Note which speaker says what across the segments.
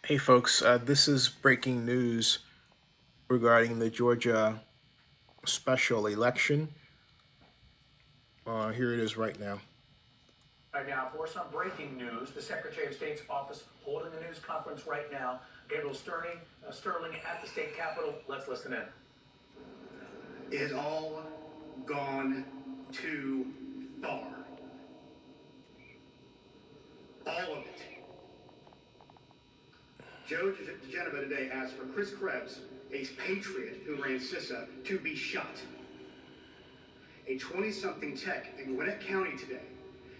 Speaker 1: Hey folks, this is breaking news regarding the Georgia special election. Here it is right now.
Speaker 2: Right now, for some breaking news, the Secretary of State's office holding a news conference right now. Gabriel Sterling at the state capitol. Let's listen in.
Speaker 3: It has all gone too far. All of it. Joe DeGeneva today asked for Chris Krebs, a patriot who ran CISA, to be shot. A 20-something tech in Gwinnett County today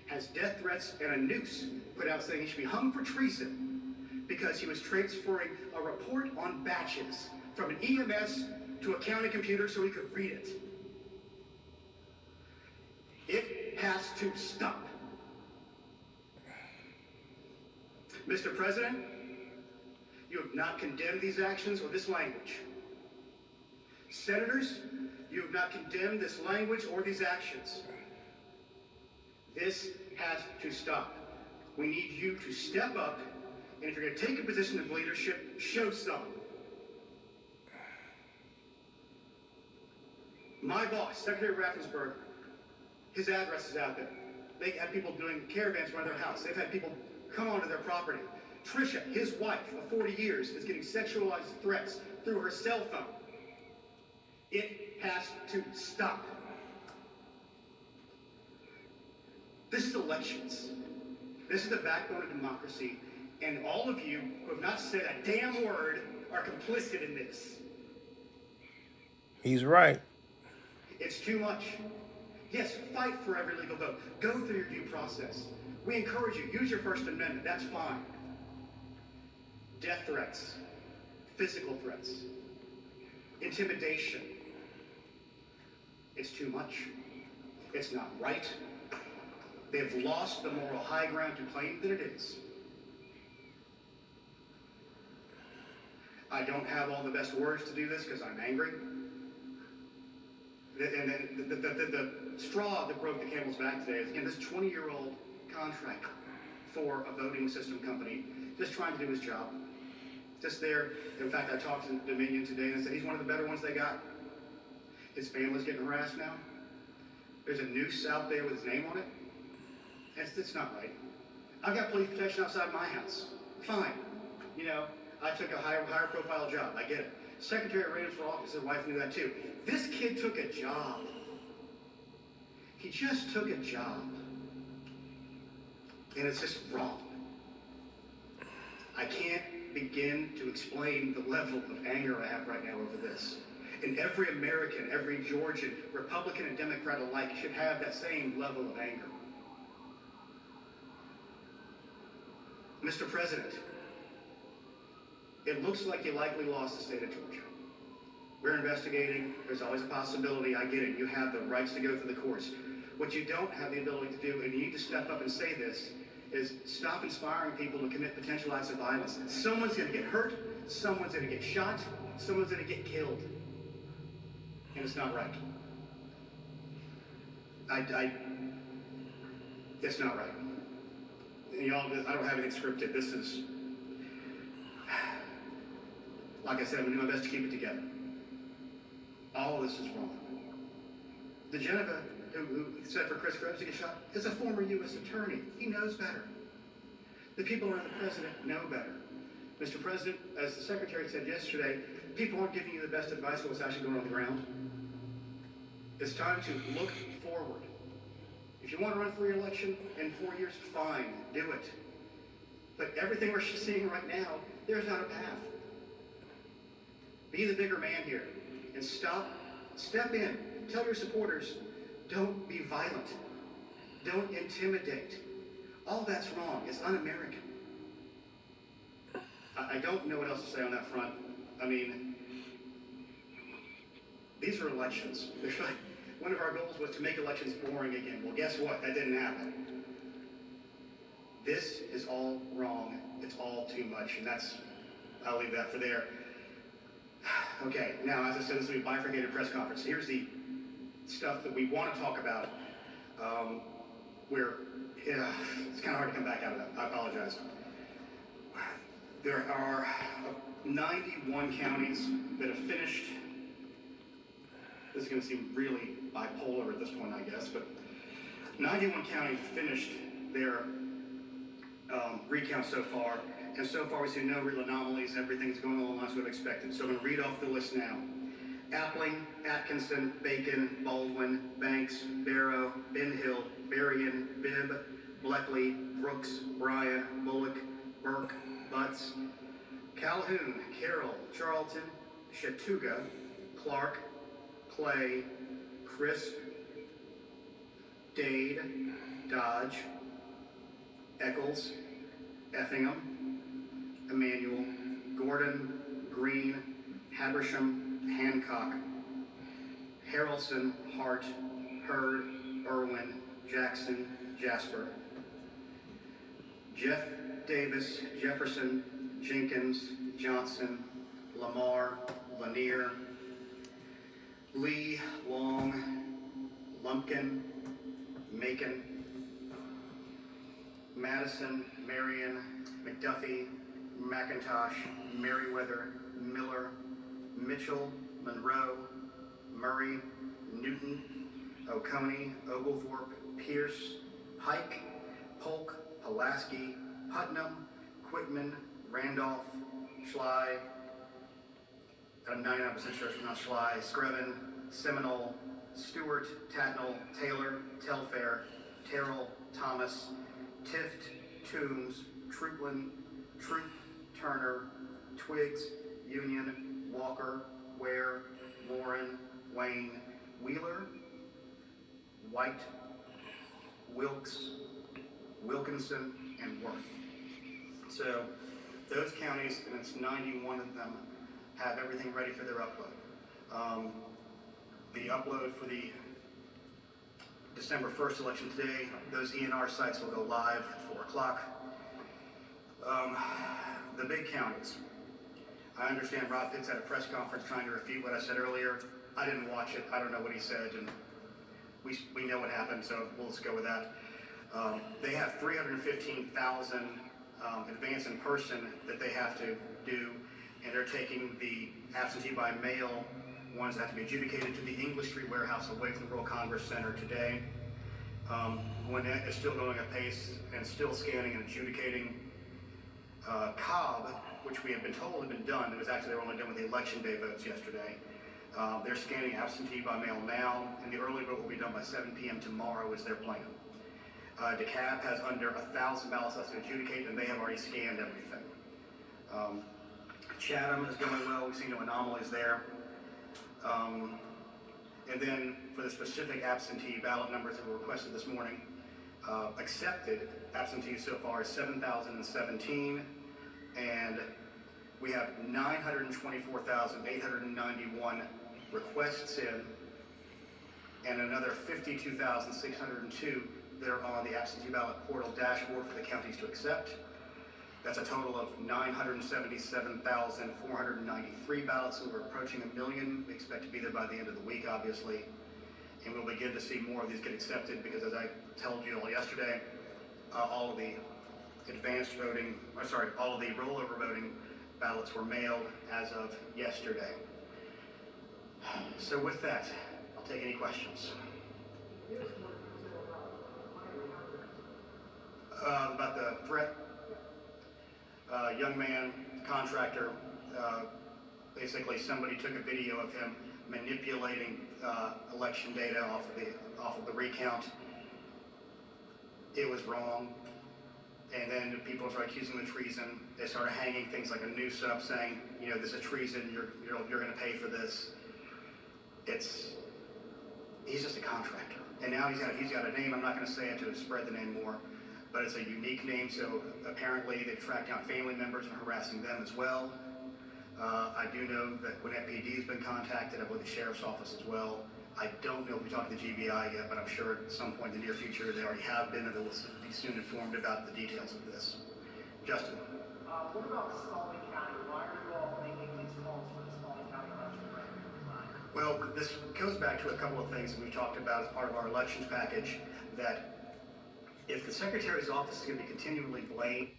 Speaker 3: has death threats and a noose put out saying he should be hung for treason because he was transferring a report on batches from an EMS to a county computer so he could read it. It has to stop. Mr. President, you have not condemned these actions or this language. Senators, you have not condemned this language or these actions. This has to stop. We need you to step up, and if you're going to take a position of leadership, show some. My boss, Secretary Raffensperger, his address is out there. They have people doing caravans around their house. They've had people come onto their property. Tricia, his wife of 40 years, is getting sexualized threats through her cell phone. It has to stop. This is elections. This is the backbone of democracy, and all of you who have not said a damn word are complicit in this.
Speaker 1: He's right.
Speaker 3: It's too much. Yes, fight for every legal vote. Go through your due process. We encourage you, use your First Amendment, that's fine. Death threats, physical threats, intimidation. It's too much. It's not right. They've lost the moral high ground to claim that it is. I don't have all the best words to do this because I'm angry. And the straw that broke the camel's back today is, again, this 20-year-old contractor for a voting system company just trying to do his job. Just there. In fact, I talked to Dominion today and I said he's one of the better ones they got. His family's getting harassed now. There's a noose out there with his name on it. It's not right. I've got police protection outside my house. Fine. You know, I took a higher profile job. I get it. Secretary ran for office, his wife knew that too. This kid took a job. He just took a job. And it's just wrong. I can't begin to explain the level of anger I have right now over this. And every American, every Georgian, Republican and Democrat alike should have that same level of anger. Mr. President, it looks like you likely lost the state of Georgia. We're investigating. There's always a possibility. I get it. You have the rights to go through the courts. What you don't have the ability to do, and you need to step up and say this, is stop inspiring people to commit potential acts of violence. Someone's going to get hurt. Someone's going to get shot. Someone's going to get killed. And it's not right. It's not right. And y'all, I don't have anything scripted. This is, like I said, I'm going to do my best to keep it together. All of this is wrong. DeGeneva, who said for Chris Krebs to get shot, is a former U.S. attorney. He knows better. The people around the president know better. Mr. President, as the Secretary said yesterday, people aren't giving you the best advice on what's actually going on the ground. It's time to look forward. If you want to run for re-election in 4 years, fine, do it. But everything we're seeing right now, there's not a path. Be the bigger man here and step in, tell your supporters, don't be violent, don't intimidate. All that's wrong, it's un-American. I don't know what else to say on that front. I mean, these are elections. One of our goals was to make elections boring again. Well, guess what? That didn't happen. This is all wrong. It's all too much, and I'll leave that for there. Okay, now, as I said, this will be a bifurcated press conference. Here's the stuff that we want to talk about. It's kind of hard to come back out of that. I apologize. There are 91 counties that have finished. This is going to seem really bipolar at this point, I guess, but 91 counties finished their recount so far, and so far we see no real anomalies. Everything's going along as we've expected. So I'm going to read off the list now. Appling, Atkinson, Bacon, Baldwin, Banks, Barrow, Ben Hill, Berrien, Bibb, Bleckley, Brooks, Bryan, Bullock, Burke, Butts, Calhoun, Carroll, Charlton, Chattooga, Clark, Clay, Crisp, Dade, Dodge, Eccles, Effingham, Emmanuel, Gordon, Green, Habersham, Hancock, Harrelson, Hart, Hurd, Irwin, Jackson, Jasper, Jeff Davis, Jefferson, Jenkins, Johnson, Lamar, Lanier, Lee, Long, Lumpkin, Macon, Madison, Marion, McDuffie, McIntosh, Merriweather, Miller, Mitchell, Monroe, Murray, Newton, Oconee, Oglethorpe, Pierce, Pike, Polk, Pulaski, Putnam, Quitman, Randolph, Schley, I'm 99% sure it's not Schley, Screven, Seminole, Stewart, Tatnall, Taylor, Telfair, Terrell, Thomas, Tift, Toombs, Troopland, Troop, Turner, Twiggs, Union, Walker, Ware, Warren, Wayne, Wheeler, White, Wilkes, Wilkinson, and Worth. So those counties, and it's 91 of them, have everything ready for their upload. The upload for the December 1st election today, those ENR sites will go live at 4 o'clock. The big counties. I understand Rob Pitts had a press conference trying to refute what I said earlier. I didn't watch it. I don't know what he said, and we know what happened, so we'll just go with that. They have 315,000 advance in person that they have to do, and they're taking the absentee by mail ones that have to be adjudicated to the English Street warehouse away from the World Congress Center today. Gwinnett is still going at pace and still scanning and adjudicating. Cobb, which we have been told had been done, it was actually they were only done with the election day votes yesterday. They're scanning absentee by mail now, and the early vote will be done by 7 p.m. tomorrow is their plan. DeKalb has under 1,000 ballots left to adjudicate, and they have already scanned everything. Chatham is going well. We've seen no anomalies there. And then for the specific absentee ballot numbers that were requested this morning, accepted absentees so far is 7,017, and we have 924,891 requests in, and another 52,602 that are on the absentee ballot portal dashboard for the counties to accept. That's a total of 977,493 ballots, so we're approaching 1 million. We expect to be there by the end of the week, obviously. And we'll begin to see more of these get accepted because, as I told you all yesterday, all of the all of the rollover voting ballots were mailed as of yesterday. So with that, I'll take any questions. About the threat. Young man, contractor, basically somebody took a video of him manipulating election data off of the recount. It was wrong. And then people started accusing him of treason. They started hanging things like a noose up saying, you know, this is treason, you're going to pay for this. He's just a contractor. And now he's got a name, I'm not going to say it to spread the name more, but it's a unique name, so apparently they've tracked down family members and harassing them as well. I do know that Gwinnett PD has been contacted, I believe the Sheriff's Office as well. I don't know if we talked to the GBI yet, but I'm sure at some point in the near future they already have been, and they will be soon informed about the details of this. Justin.
Speaker 2: What about Spalding County? Why are you all making these calls for the Spalding County election design?
Speaker 3: Well, this goes back to a couple of things that we've talked about as part of our elections package, that if the Secretary's office is going to be continually blamed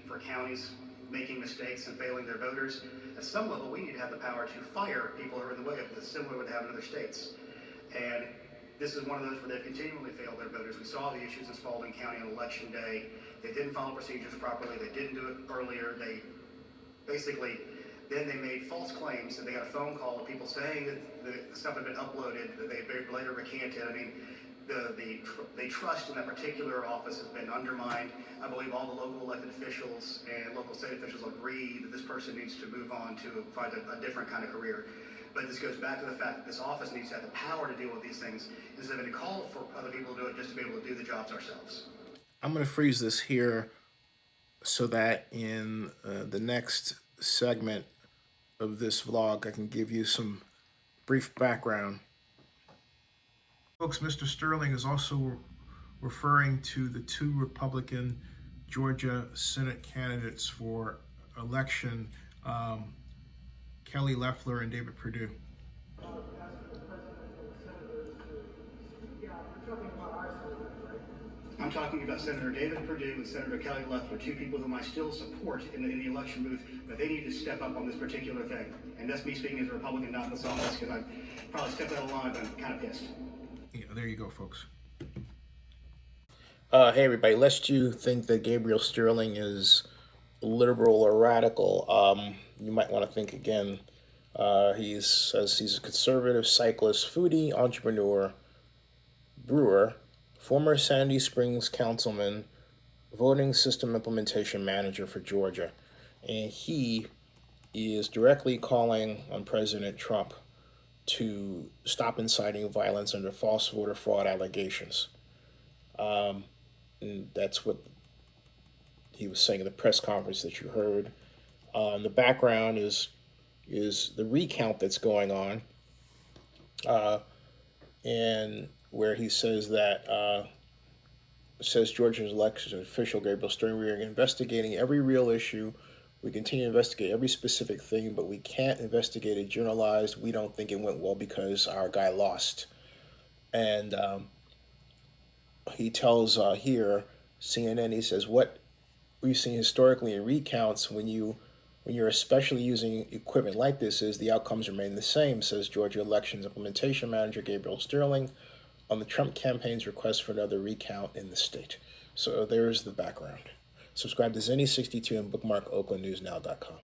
Speaker 3: for counties making mistakes and failing their voters. At some level, we need to have the power to fire people who are in the way of this, similar to what they have in other states. And this is one of those where they've continually failed their voters. We saw the issues in Spalding County on election day. They didn't follow procedures properly. They didn't do it earlier. They basically, then they made false claims that they got a phone call of people saying that the stuff had been uploaded, that they later recanted. I mean, the trust in that particular office has been undermined. I believe all the local elected officials and local state officials agree that this person needs to move on to find a different kind of career. But this goes back to the fact that this office needs to have the power to deal with these things instead of having to call for other people to do it just to be able to do the jobs ourselves.
Speaker 1: I'm going to freeze this here so that in the next segment of this vlog, I can give you some brief background. Folks, Mr. Sterling is also referring to the two Republican Georgia Senate candidates for election, Kelly Loeffler and David Perdue.
Speaker 3: I'm talking about Senator David Perdue and Senator Kelly Loeffler, two people whom I still support in the election booth, but they need to step up on this particular thing. And that's me speaking as a Republican, not in this office, because I probably stepped out of line, but I'm kind of pissed.
Speaker 1: Yeah, there you go, folks. Hey, everybody, lest you think that Gabriel Sterling is liberal or radical, you might want to think again. He says he's a conservative cyclist, foodie, entrepreneur, brewer, former Sandy Springs councilman, voting system implementation manager for Georgia. And he is directly calling on President Trump to stop inciting violence under false voter fraud allegations. And that's what he was saying in the press conference that you heard. In the background is the recount that's going on, and where he says that says Georgia's election official Gabriel Sterling, we are investigating every real issue. We continue to investigate every specific thing, but we can't investigate a generalized, we don't think it went well because our guy lost. And he tells here, CNN, he says, what we've seen historically in recounts when you're especially using equipment like this is the outcomes remain the same, says Georgia Elections Implementation Manager Gabriel Sterling on the Trump campaign's request for another recount in the state. So there's the background. Subscribe to Zenny62 and bookmark oaklandnewsnow.com.